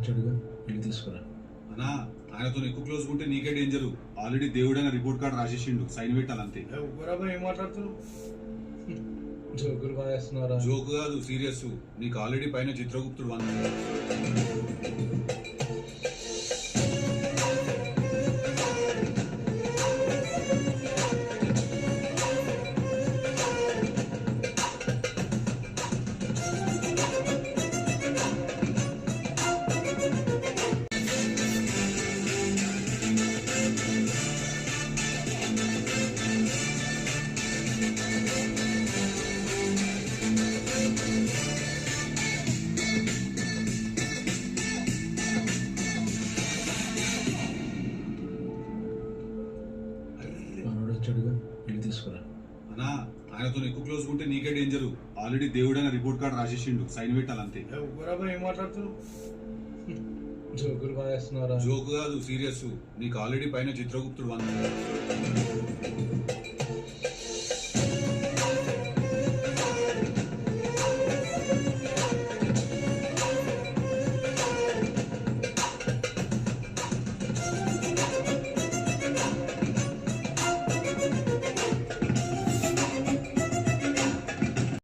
వచ్చాడుగా వెళ్ళి తీసుకురా. అన్నా ఆయనతో ఎక్కువ క్లోజ్ ఉంటే నీకే డేంజర్. ఆల్రెడీ దేవుడైన రిపోర్ట్ కార్డ్ రాసేసిండు, సైన్ పెట్టాలంతే. ఏం మాట్లాడుతున్నావు? జోకులు బాగా వేస్తున్నారా? జోక్ కాదు, సీరియస్. నీకు ఆల్రెడీ పైన చిత్రగుప్తుడు మనోడు వచ్చాడుగా వెళ్ళి తీసుకురా. అన్నా ఆయనతో ఎక్కువ క్లోజ్ ఉంటే నీకే డేంజర్. ఆల్రెడీ దేవుడైన రిపోర్ట్ కార్డ్ రాసేసిండు, సైన్ పెట్టాలంతే. ఏం మాట్లాడుతున్నావు? జోకులు బాగా వేస్తున్నారా? జోక్ కాదు, సీరియస్. నీకు ఆల్రెడీ పైన చిత్రగుప్తుడు